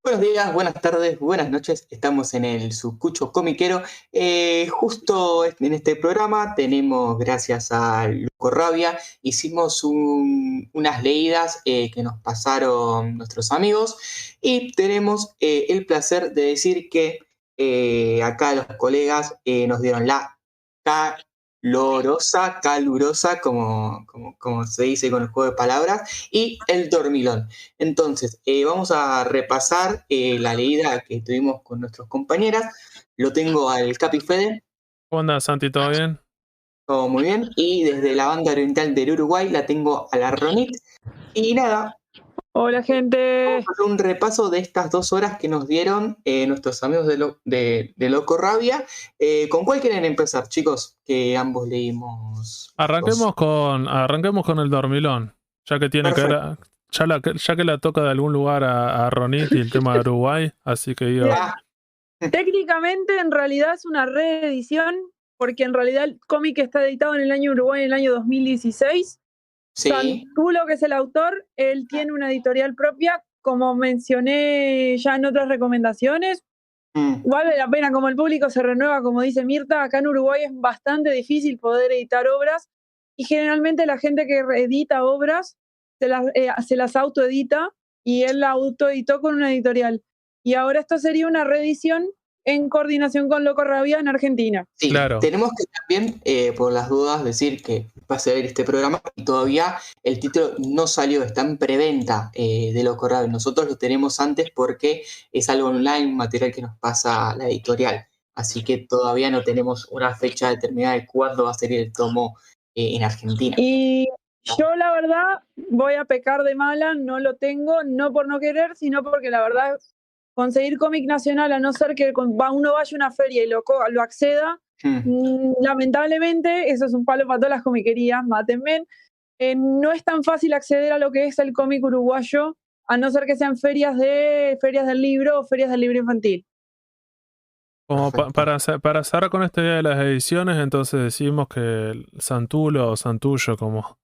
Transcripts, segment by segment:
Buenos días, buenas tardes, buenas noches. Estamos en el Sucucho Comiquero. Justo en este programa tenemos, gracias a Loco Rabia, hicimos unas leídas que nos pasaron nuestros amigos y tenemos el placer de decir que acá los colegas nos dieron la calurosa, como se dice con el juego de palabras, y el dormilón. Entonces, vamos a repasar la leída que tuvimos con nuestras compañeras. Lo tengo al Capi Fede. ¿Cómo andas, Santi? ¿Todo bien? Todo muy bien. Y desde la banda oriental del Uruguay la tengo a la Ronit. Y nada, Hola, gente. vamos a hacer un repaso de estas 2 horas que nos dieron nuestros amigos de Loco Rabia. ¿Con cuál quieren empezar, chicos? Que ambos leímos. Arranquemos con el dormilón, ya que tiene Perfecto. ya que la toca de algún lugar a Ronit y el tema de Uruguay, así que digo. Técnicamente, en realidad es una reedición, porque en realidad el cómic está editado en el año Uruguay en el año 2016. Sí. Santulo, que es el autor, él tiene una editorial propia, como mencioné ya en otras recomendaciones. Vale la pena, como el público se renueva, como dice Mirta, acá en Uruguay es bastante difícil poder editar obras y generalmente la gente que edita obras se las autoedita y él la autoeditó con una editorial. Y ahora esto sería una reedición en coordinación con Loco Rabia en Argentina. Sí, Claro. tenemos que también, por las dudas, decir que va a ser este programa y todavía el título no salió, está en preventa de Loco Rabia. Nosotros lo tenemos antes porque es algo online, un material que nos pasa la editorial. Así que todavía no tenemos una fecha determinada de cuándo va a salir el tomo en Argentina. Y yo, la verdad, voy a pecar de mala, no lo tengo, no por no querer, sino porque la verdad, conseguir cómic nacional, a no ser que uno vaya a una feria y lo acceda, lamentablemente, eso es un palo para todas las comiquerías, mátenme, no es tan fácil acceder a lo que es el cómic uruguayo, a no ser que sean ferias del libro o ferias del libro infantil. Como para cerrar con esta idea de las ediciones, entonces decimos que el Santulo o Santullo, como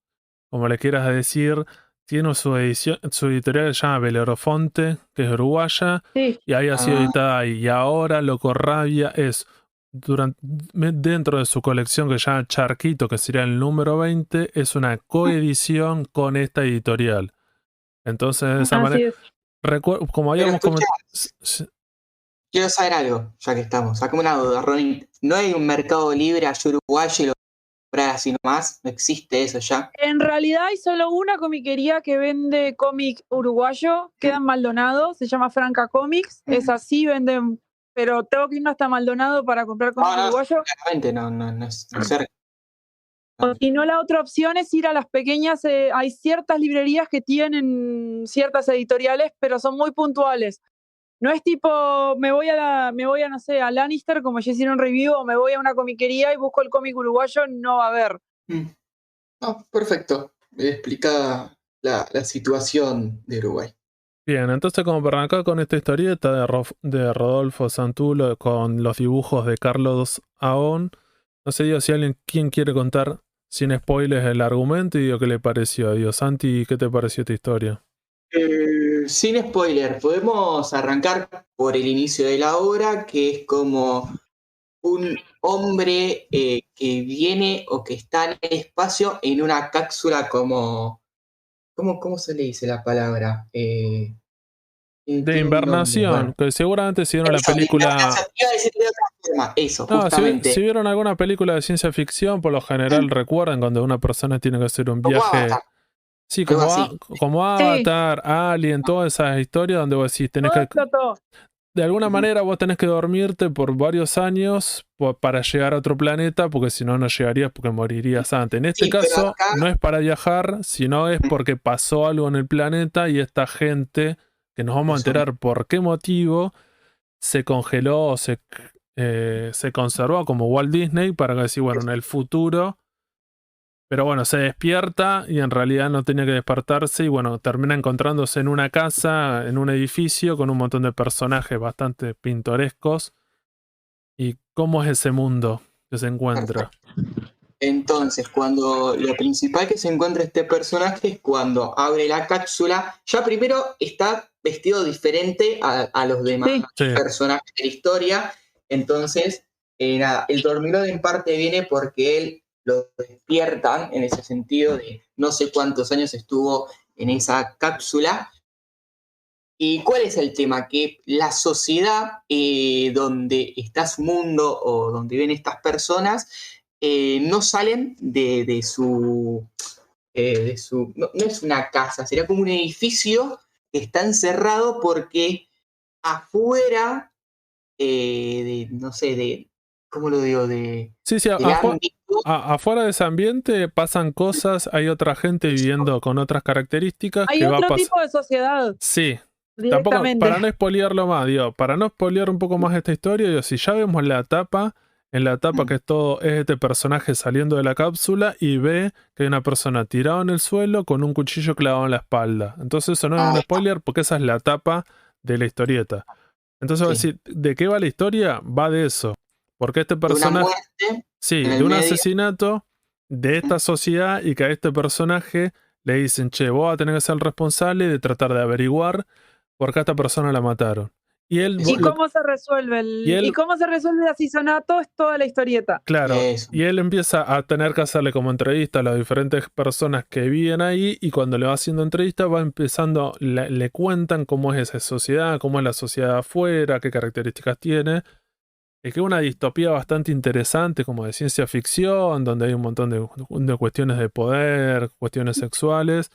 le quieras decir, tiene su editorial que se llama Belerofonte, que es uruguaya, Sí. y ahí ha sido editada ahí. Y ahora Loco Rabia es dentro de su colección que se llama Charquito, que sería el número 20, es una coedición con esta editorial. Entonces, de esa manera, como habíamos comentado. Quiero saber algo, ya que estamos. Sacame una duda, Ronnie. ¿No hay un mercado libre allá uruguayo y lo comprar así nomás? ¿No existe eso ya? En realidad hay solo una comiquería que vende cómic uruguayo, queda en Maldonado, se llama Franca Comics, es así, venden, pero tengo que irme hasta Maldonado para comprar cómic uruguayo. Claramente no es cerca. O si no, la otra opción es ir a las pequeñas, hay ciertas librerías que tienen ciertas editoriales, pero son muy puntuales. No es tipo, me voy a no sé, a Lannister, como ya hicieron review, o me voy a una comiquería y busco el cómic uruguayo, no va a haber. Perfecto. Explicada la situación de Uruguay. Bien, entonces como para arrancar con esta historieta de Rodolfo Santulo con los dibujos de Carlos Aón, no sé, digo, si ¿quién quiere contar sin spoilers el argumento y digo qué le pareció? Digo, Santi, ¿qué te pareció esta historia? Sin spoiler, podemos arrancar por el inicio de la obra, que es como un hombre que viene o que está en el espacio en una cápsula como... ¿Cómo se le dice la palabra? De invernación, que seguramente si vieron la película... Eso, justamente. Si vieron alguna película de ciencia ficción, por lo general recuerdan cuando una persona tiene que hacer un viaje... Sí, como Avatar, Alien, todas esas historias donde vos decís, de alguna manera vos tenés que dormirte por varios años para llegar a otro planeta, porque si no, no llegarías porque morirías antes. En este caso, acá... no es para viajar, sino es porque pasó algo en el planeta y esta gente, que nos vamos a enterar por qué motivo, se congeló o se conservó como Walt Disney para decir, bueno, en el futuro... Pero bueno, se despierta y en realidad no tenía que despertarse y bueno, termina encontrándose en una casa, en un edificio con un montón de personajes bastante pintorescos. ¿Y cómo es ese mundo que se encuentra? Entonces, cuando lo principal que se encuentra este personaje es cuando abre la cápsula, ya primero está vestido diferente a los demás personajes de la historia. Entonces, nada, el dormilón en parte viene porque él lo despiertan en ese sentido de no sé cuántos años estuvo en esa cápsula. ¿Y cuál es el tema? Que la sociedad donde está su mundo o donde viven estas personas no salen de su... no es una casa, sería como un edificio que está encerrado porque afuera no sé, ¿cómo lo digo? Sí, afuera de ese ambiente pasan cosas, hay otra gente viviendo con otras características. Hay otro tipo de sociedad. Sí. Tampoco, para no spoilearlo más, para no spoilear un poco más esta historia, si ya vemos la etapa, en la etapa que es este personaje saliendo de la cápsula y ve que hay una persona tirada en el suelo con un cuchillo clavado en la espalda. Entonces eso no es un spoiler porque esa es la etapa de la historieta. Entonces, decir, ¿de qué va la historia? Va de eso. Porque este personaje... de un asesinato de esta sociedad y que a este personaje le dicen, che, vos vas a tener que ser el responsable de tratar de averiguar por qué a esta persona la mataron. ¿Cómo se resuelve cómo se resuelve el asesinato? Es toda la historieta. Claro, y él empieza a tener que hacerle como entrevista a las diferentes personas que viven ahí y cuando le va haciendo entrevistas va empezando, le cuentan cómo es esa sociedad, cómo es la sociedad afuera, qué características tiene. Es que es una distopía bastante interesante, como de ciencia ficción, donde hay un montón de cuestiones de poder, cuestiones sexuales.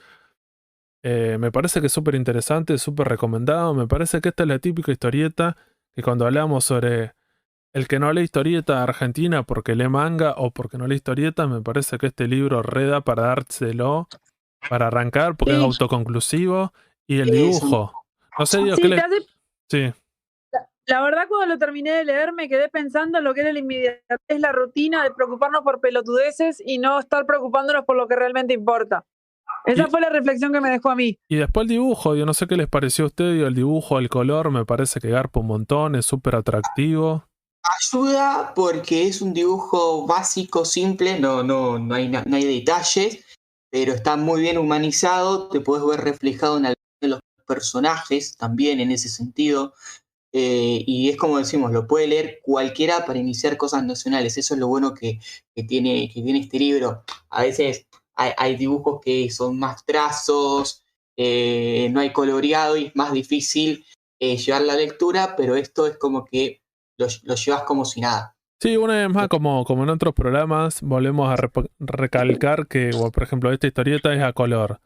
Me parece que es súper interesante, súper recomendado. Me parece que esta es la típica historieta que cuando hablamos sobre el que no lee historieta argentina porque lee manga o porque no lee historieta, me parece que este libro reda para dárselo, para arrancar, porque es autoconclusivo. Y el dibujo. No sé, digo, ¿qué le... Sí. La verdad, cuando lo terminé de leer, me quedé pensando en lo que era la inmediatez, la rutina de preocuparnos por pelotudeces y no estar preocupándonos por lo que realmente importa. Esa fue la reflexión que me dejó a mí. Y después el dibujo, yo no sé qué les pareció a ustedes, el dibujo, el color, me parece que garpa un montón, es súper atractivo. Ayuda porque es un dibujo básico, simple, no hay detalles, pero está muy bien humanizado, te puedes ver reflejado en algunos de los personajes también en ese sentido. Y es como decimos, lo puede leer cualquiera para iniciar cosas nacionales. Eso es lo bueno que tiene este libro. A veces hay dibujos que son más trazos, no hay coloreado y es más difícil llevar la lectura, pero esto es como que lo llevas como si nada. Sí, una vez más, como en otros programas, volvemos a recalcar que, por ejemplo, esta historieta es a color.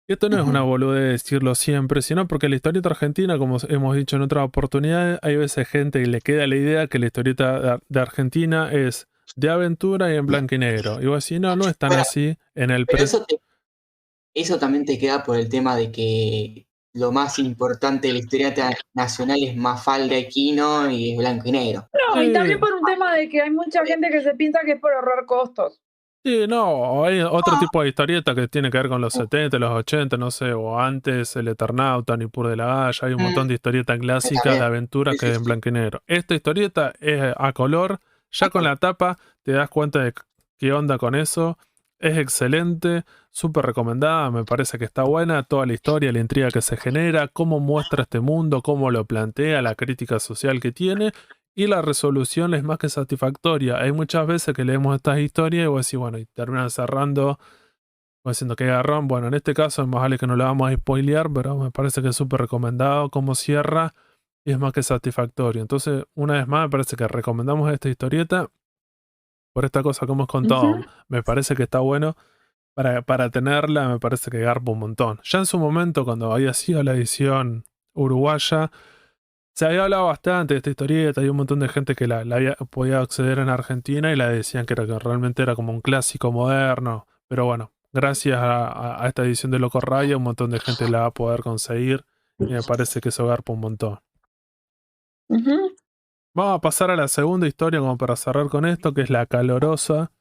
Y esto no es una boludez de decirlo siempre, sino porque la historieta argentina, como hemos dicho en otras oportunidades, hay veces gente que le queda la idea que la historieta de Argentina es de aventura y en blanco y negro. Y vos decís, no es tan así en el... Pero eso también te queda por el tema de que lo más importante de la historieta nacional es Mafalda y Quino y es blanco y negro. No, y también por un tema de que hay mucha gente que se piensa que es por ahorrar costos. Sí, no, hay otro tipo de historieta que tiene que ver con los 70, los 80, no sé, o antes, El Eternauta, Nippur de la Galla, hay un montón de historietas clásicas de aventura que es en blanco y negro. Esta historieta es a color, ya con la tapa te das cuenta de qué onda con eso, es excelente, súper recomendada, me parece que está buena, toda la historia, la intriga que se genera, cómo muestra este mundo, cómo lo plantea, la crítica social que tiene. Y la resolución es más que satisfactoria. Hay muchas veces que leemos estas historias y vos decís, bueno, y terminan cerrando, o diciendo que garrón. Bueno, en este caso es más vale que no lo vamos a spoilear, pero me parece que es súper recomendado cómo cierra y es más que satisfactorio. Entonces, una vez más, me parece que recomendamos esta historieta por esta cosa que hemos contado. Me parece que está bueno para tenerla, me parece que garpa un montón. Ya en su momento, cuando había sido la edición uruguaya, se había hablado bastante de esta historieta, hay un montón de gente que la podía acceder en Argentina y la decían que realmente era como un clásico moderno. Pero bueno, gracias a esta edición de Loco Raya, un montón de gente la va a poder conseguir y me parece que eso garpa un montón. Vamos a pasar a la segunda historia como para cerrar con esto, que es La Calorosa.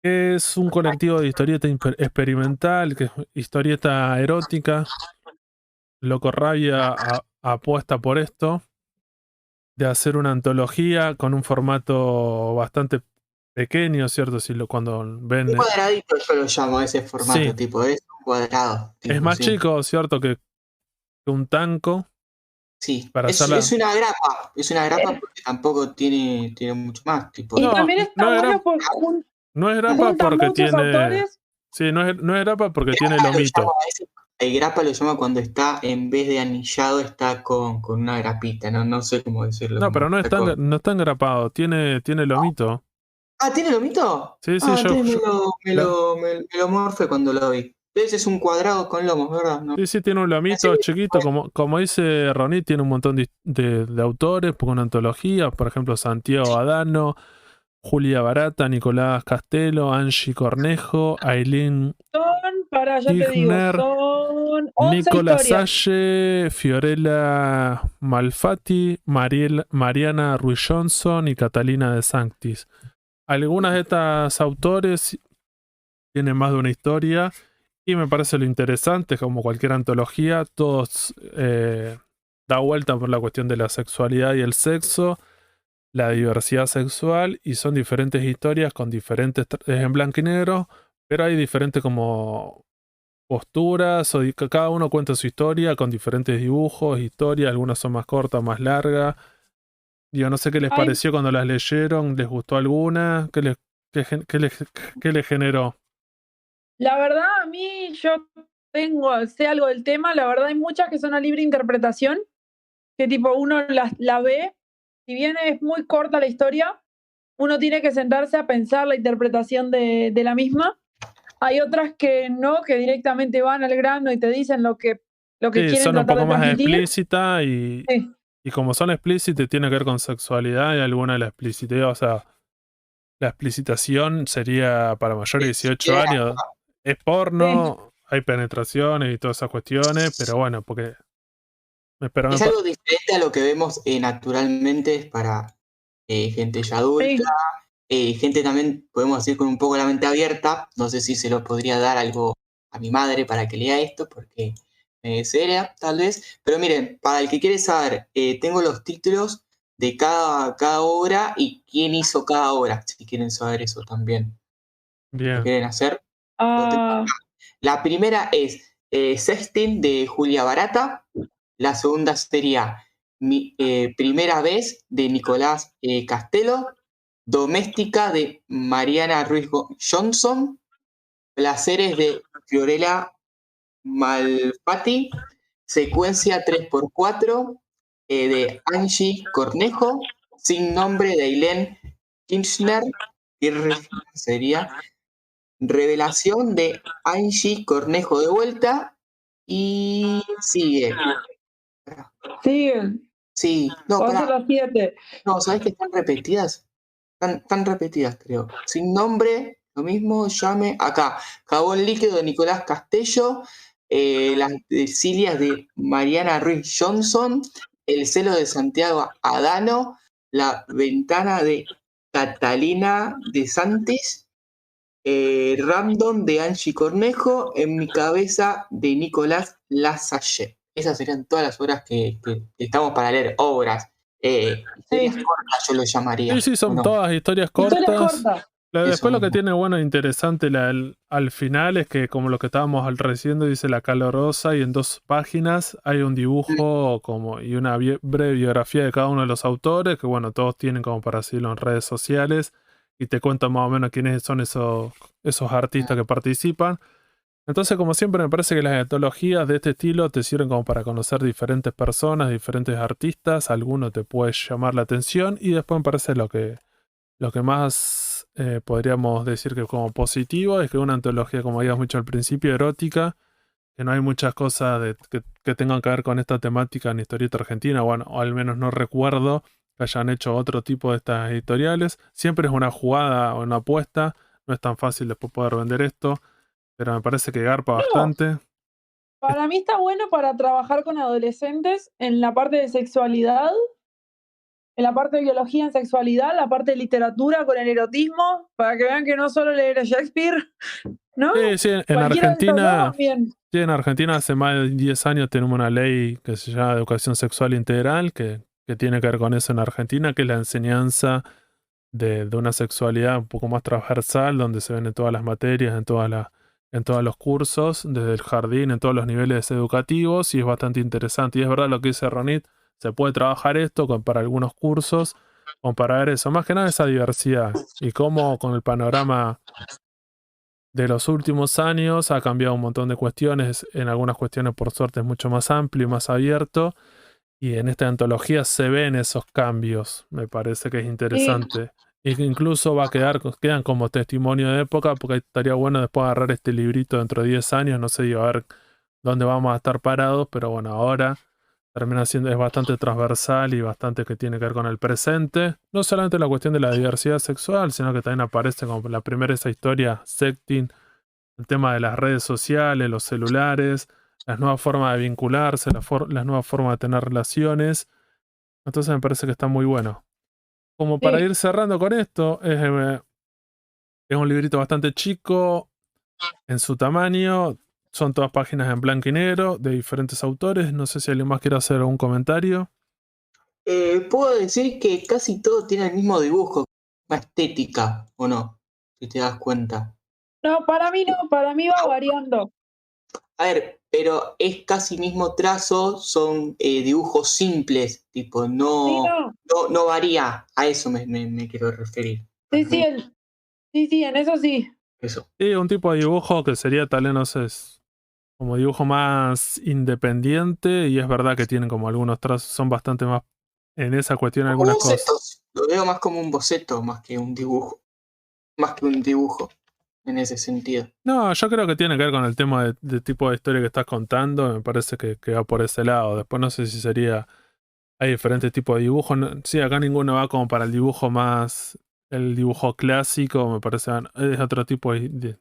Es un colectivo de historieta experimental, que es historieta erótica. Loco Rabia apuesta por esto, de hacer una antología con un formato bastante pequeño, ¿cierto? Cuando ven... Un cuadradito yo lo llamo ese formato, sí. Tipo, es un cuadrado. Tipo, es más chico, ¿cierto? Que un tanco. Sí, es una grapa porque tampoco tiene mucho más. Tipo, y también está bueno no es grapa porque tiene autores. Sí, no es grapa porque tiene lomito. El grapa lo llama cuando está, en vez de anillado, está con una grapita, no sé cómo decirlo. No, pero no está engrapado, tiene lomito. Ah, ¿tiene lomito? Sí, me lo morfé cuando lo vi. Entonces es un cuadrado con lomos, ¿verdad? ¿No? Sí, tiene un lomito chiquito, como dice Ronit, tiene un montón de autores, con una antología, por ejemplo, Santiago Adano, Julia Barata, Nicolás Castelo, Angie Cornejo, Aileen Kirchner, Nicolás Salle, Fiorella Malfatti, Mariana Ruiz Johnson y Catalina de Sanctis. Algunas de estas autores tienen más de una historia y me parece lo interesante, como cualquier antología, todos da vuelta por la cuestión de la sexualidad y el sexo, la diversidad sexual, y son diferentes historias con diferentes, en blanco y negro, pero hay diferentes como posturas, cada uno cuenta su historia con diferentes dibujos, historias, algunas son más cortas, más largas. Yo no sé qué les pareció cuando las leyeron, ¿les gustó alguna? ¿Qué les generó? La verdad, a mí yo sé algo del tema, la verdad hay muchas que son a libre interpretación, que tipo uno la ve, si bien es muy corta la historia, uno tiene que sentarse a pensar la interpretación de la misma. Hay otras que no, que directamente van al grano y te dicen lo que quieren son un poco más explícitas y como son explícitas tiene que ver con sexualidad y alguna de la explicitez, o sea, la explicitación sería para mayores de 18 años. Es porno, hay penetraciones y todas esas cuestiones, pero bueno, porque es algo diferente a lo que vemos naturalmente, es para gente ya adulta, gente también, podemos decir, con un poco la mente abierta. No sé si se lo podría dar algo a mi madre para que lea esto, porque seria, tal vez. Pero miren, para el que quiere saber, tengo los títulos de cada obra y quién hizo cada obra, si quieren saber eso también. Bien. ¿Lo quieren hacer? La primera es Sexting, de Julia Barata. La segunda sería Primera Vez, de Nicolás Castelo. Doméstica, de Mariana Ruiz Johnson. Placeres, de Fiorella Malfatti. Secuencia 3x4, de Angie Cornejo. Sin nombre, de Aileen Kirchner. Sería Revelación, de Angie Cornejo de vuelta. Y sigue. Sí, no, para. No, ¿sabés que están repetidas? Están repetidas, creo. Sin nombre, lo mismo, llame. Acá. Jabón líquido, de Nicolás Castello. Las Cilias, de Mariana Ruiz Johnson. El celo, de Santiago Adano. La ventana, de Catalina de Santis. Random, de Angie Cornejo. En mi cabeza, de Nicolás Lasalle. Esas serían todas las obras que estamos para leer. Obras. Historias cortas, yo lo llamaría. Sí, son todas historias cortas. Después lo que tiene bueno e interesante al final es que, como lo que estábamos recién, dice La Calorosa, y en 2 páginas hay un dibujo y una breve biografía de cada uno de los autores, que bueno, todos tienen como para decirlo en redes sociales, y te cuentan más o menos quiénes son esos artistas que participan. Entonces, como siempre, me parece que las antologías de este estilo te sirven como para conocer diferentes personas, diferentes artistas. Alguno te puede llamar la atención, y después me parece lo que más podríamos decir que como positivo es que una antología, como habíamos dicho al principio, erótica, que no hay muchas cosas que tengan que ver con esta temática en historieta argentina, bueno, o al menos no recuerdo que hayan hecho otro tipo de estas editoriales. Siempre es una jugada o una apuesta, no es tan fácil después poder vender esto, pero me parece que garpa bastante. Para mí está bueno para trabajar con adolescentes en la parte de sexualidad, en la parte de biología en sexualidad, la parte de literatura con el erotismo, para que vean que no solo leer a Shakespeare, ¿no? Sí, en Argentina, en Argentina hace más de 10 años tenemos una ley que se llama Educación Sexual Integral, que tiene que ver con eso en Argentina, que es la enseñanza de una sexualidad un poco más transversal, donde se ven en todas las materias, en todas en todos los cursos, desde el jardín, en todos los niveles educativos, y es bastante interesante. Y es verdad lo que dice Ronit, se puede trabajar esto para algunos cursos, como para ver eso, más que nada esa diversidad, y cómo con el panorama de los últimos años ha cambiado un montón de cuestiones, en algunas cuestiones por suerte es mucho más amplio y más abierto, y en esta antología se ven esos cambios, me parece que es interesante. Y que incluso quedan como testimonio de época, porque estaría bueno después agarrar este librito dentro de 10 años, no sé, a ver dónde vamos a estar parados, pero bueno, ahora termina siendo, es bastante transversal y bastante que tiene que ver con el presente. No solamente la cuestión de la diversidad sexual, sino que también aparece como la primera esa historia, sexting, el tema de las redes sociales, los celulares, las nuevas formas de vincularse, las nuevas formas de tener relaciones. Entonces me parece que está muy bueno. Como para ir cerrando con esto, es un librito bastante chico en su tamaño. Son todas páginas en blanco y negro de diferentes autores. No sé si alguien más quiere hacer algún comentario. Puedo decir que casi todo tiene el mismo dibujo, una estética, ¿o no? Si te das cuenta. No, para mí va variando. A ver, pero es casi mismo trazo, son dibujos simples, tipo, no varía, a eso me quiero referir. Sí, en eso sí. Eso. Sí, un tipo de dibujo que sería tal vez, no sé, como dibujo más independiente, y es verdad que tienen como algunos trazos, son bastante más en esa cuestión algunas cosas. Lo veo más como un boceto, más que un dibujo en ese sentido. No, yo creo que tiene que ver con el tema de tipo de historia que estás contando, me parece que va por ese lado. Después no sé si sería, hay diferentes tipos de dibujos, sí, acá ninguno va como para el dibujo más, el dibujo clásico, me parece, es otro tipo de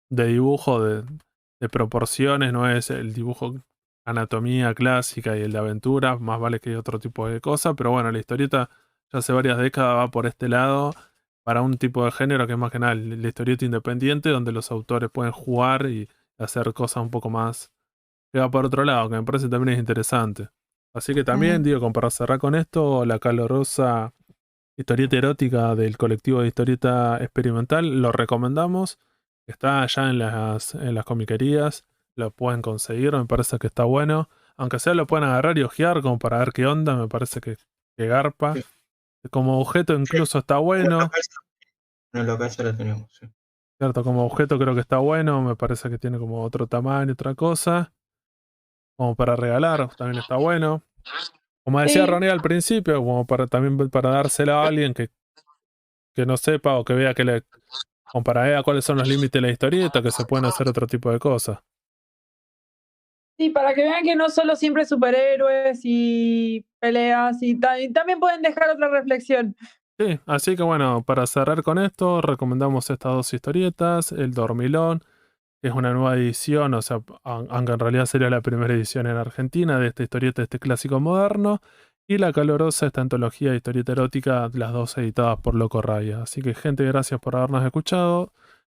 dibujo, de proporciones, no es el dibujo anatomía clásica y el de aventuras, más vale que hay otro tipo de cosas, pero bueno, la historieta ya hace varias décadas va por este lado, para un tipo de género que es más que nada la historieta independiente, donde los autores pueden jugar y hacer cosas un poco más que va por otro lado, que me parece también es interesante. Así que también, digo, como para cerrar con esto, la calorosa historieta erótica del colectivo de historieta experimental, lo recomendamos. Está allá en las comiquerías, lo pueden conseguir, me parece que está bueno. Aunque sea lo pueden agarrar y ojear como para ver qué onda, me parece que garpa. Sí. Como objeto incluso está bueno. En el local ya lo tenemos, sí. Cierto, como objeto creo que está bueno, me parece que tiene como otro tamaño, otra cosa. Como para regalar, también está bueno. Como decía Ronnie al principio, como también para dársela a alguien que no sepa o que vea que como para ver cuáles son los límites de la historieta, que se pueden hacer otro tipo de cosas. Sí, para que vean que no solo siempre superhéroes y peleas y también pueden dejar otra reflexión. Sí, así que bueno, para cerrar con esto, recomendamos estas dos historietas, El Dormilón, que es una nueva edición, o sea, aunque en realidad sería la primera edición en Argentina de esta historieta, de este clásico moderno, y La Calorosa, esta antología de historieta erótica, las dos editadas por Loco Rabia. Así que gente, gracias por habernos escuchado.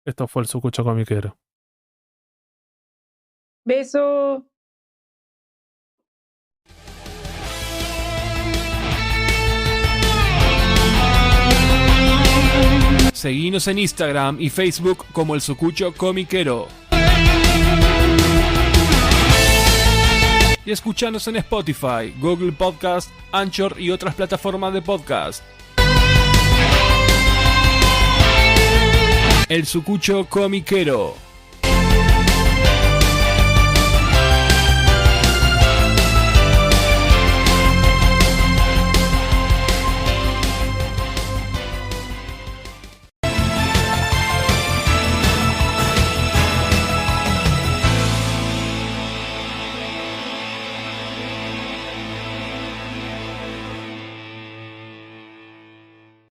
Esto fue el Sucucho Comiquero. Beso. Seguinos en Instagram y Facebook como el Sucucho Comiquero. Y escuchanos en Spotify, Google Podcast, Anchor y otras plataformas de podcast. El Sucucho Comiquero.